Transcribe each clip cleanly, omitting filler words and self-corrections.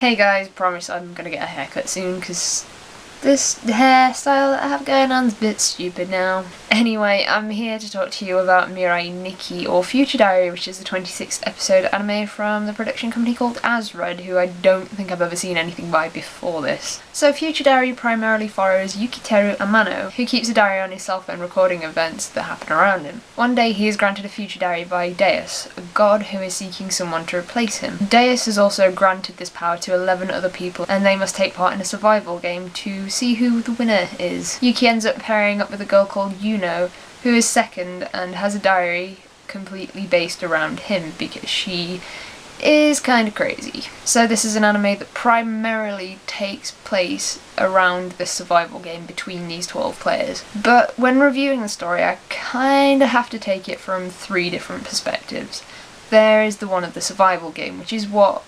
Hey guys, promise I'm gonna get a haircut soon because this hairstyle that I have going on is a bit stupid now. Anyway, I'm here to talk to you about Mirai Nikki, or Future Diary, which is the 26th episode anime from the production company called Asrud, who I don't think I've ever seen anything by before this. So Future Diary primarily follows Yukiteru Amano, who keeps a diary on his cell phone recording events that happen around him. One day he is granted a future diary by Deus, a god who is seeking someone to replace him. Deus has also granted this power to 11 other people, and they must take part in a survival game to see who the winner is. Yuki ends up pairing up with a girl called Yuno, who is second and has a diary completely based around him because she is kind of crazy. So this is an anime that primarily takes place around this survival game between these 12 players. But when reviewing the story, I kind of have to take it from 3 different perspectives. There is the one of the survival game, which is what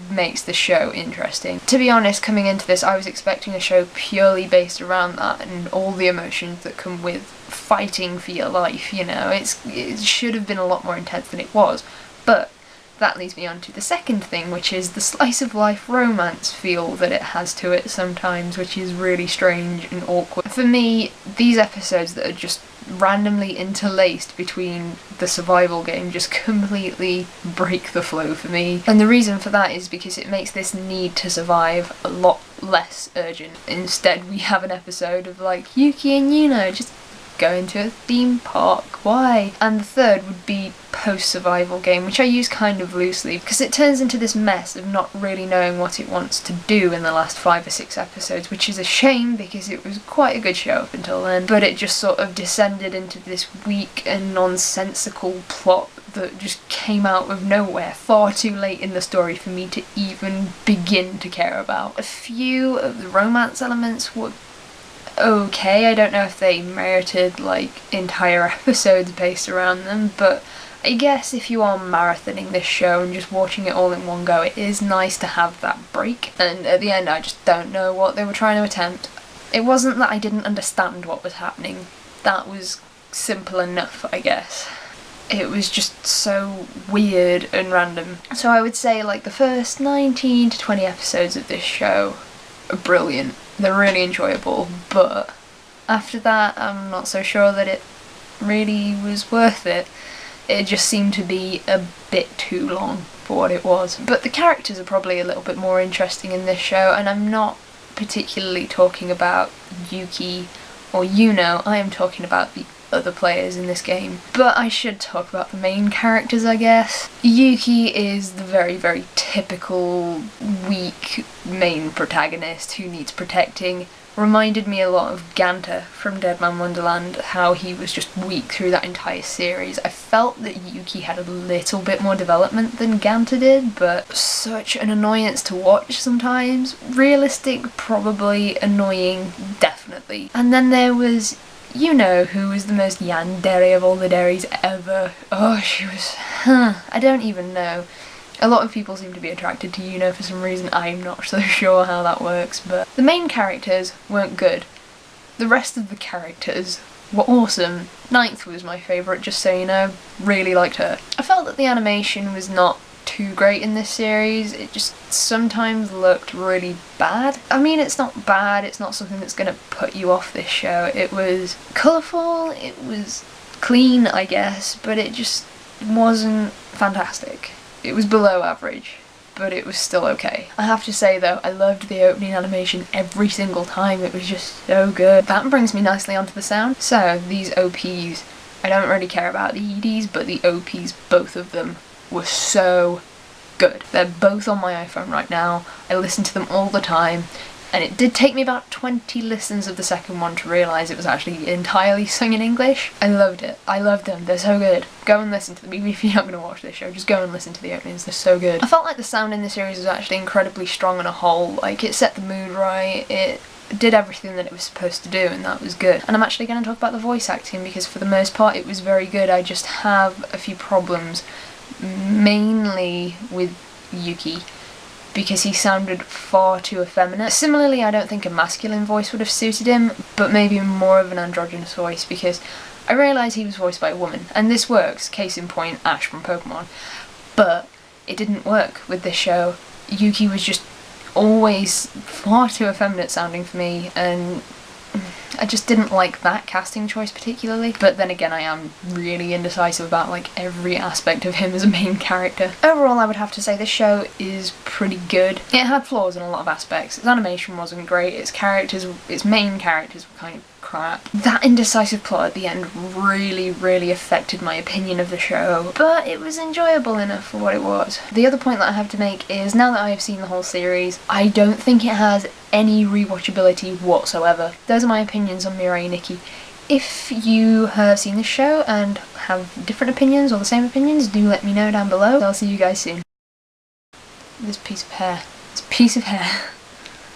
makes the show interesting. To be honest, coming into this, I was expecting a show purely based around that and all the emotions that come with fighting for your life, you know. It should have been a lot more intense than it was, but that leads me on to the second thing, which is the slice of life romance feel that it has to it sometimes, which is really strange and awkward. For me, these episodes that are just randomly interlaced between the survival game just completely break the flow for me. And the reason for that is because it makes this need to survive a lot less urgent. Instead, we have an episode of like Yuki and Yuno just going to a theme park. Why? And the third would be post-survival game, which I use kind of loosely because it turns into this mess of not really knowing what it wants to do in the last 5 or 6 episodes, which is a shame because it was quite a good show up until then, but it just sort of descended into this weak and nonsensical plot that just came out of nowhere far too late in the story for me to even begin to care about. A few of the romance elements were okay. I don't know if they merited like entire episodes based around them, but I guess if you are marathoning this show and just watching it all in one go, it is nice to have that break. And at the end, I just don't know what they were trying to attempt. It wasn't that I didn't understand what was happening. That was simple enough, I guess. It was just so weird and random. So I would say like the first 19 to 20 episodes of this show are brilliant. They're really enjoyable, but after that I'm not so sure that it really was worth it. It just seemed to be a bit too long for what it was. But the characters are probably a little bit more interesting in this show, and I'm not particularly talking about Yuki or Yuno, I am talking about the other players in this game. But I should talk about the main characters, I guess. Yuki is the very, very typical weak main protagonist who needs protecting. Reminded me a lot of Ganta from Dead Man Wonderland, how he was just weak through that entire series. I felt that Yuki had a little bit more development than Ganta did, but such an annoyance to watch sometimes. Realistic, probably. Annoying, definitely. And then there was Yuno, who was the most yandere of all the deries ever. Oh, she was... I don't even know. A lot of people seem to be attracted to Yuno for some reason. I'm not so sure how that works, but the main characters weren't good. The rest of the characters were awesome. Ninth was my favourite, just so you know. Really liked her. I felt that the animation was not too great in this series. It just sometimes looked really bad. I mean, it's not bad, it's not something that's going to put you off this show. It was colourful, it was clean, I guess, but it just wasn't fantastic. It was below average, but it was still okay. I have to say though, I loved the opening animation every single time. It was just so good. That brings me nicely onto the sound. So these OPs, I don't really care about the EDs, but the OPs, both of them, were so good. They're both on my iPhone right now. I listen to them all the time. And it did take me about 20 listens of the second one to realise it was actually entirely sung in English. I loved it. I loved them. They're so good. Go and listen to them. Even if you're not going to watch this show, just go and listen to the openings. They're so good. I felt like the sound in the series was actually incredibly strong on a whole. Like, it set the mood right. It did everything that it was supposed to do, and that was good. And I'm actually going to talk about the voice acting because for the most part it was very good. I just have a few problems, mainly with Yuki, because he sounded far too effeminate. Similarly, I don't think a masculine voice would have suited him, but maybe more of an androgynous voice, because I realised he was voiced by a woman, and this works, case in point, Ash from Pokemon, but it didn't work with this show. Yuki was just always far too effeminate sounding for me, and I just didn't like that casting choice particularly. But then again, I am really indecisive about like every aspect of him as a main character. Overall, I would have to say this show is pretty good. It had flaws in a lot of aspects. Its animation wasn't great, its main characters were kind of crap. That indecisive plot at the end really affected my opinion of the show, but it was enjoyable enough for what it was. The other point that I have to make is, now that I have seen the whole series, I don't think it has any rewatchability whatsoever. Those are my opinions on Mirai Nikki. If you have seen this show and have different opinions or the same opinions, do let me know down below. I'll see you guys soon. This piece of hair.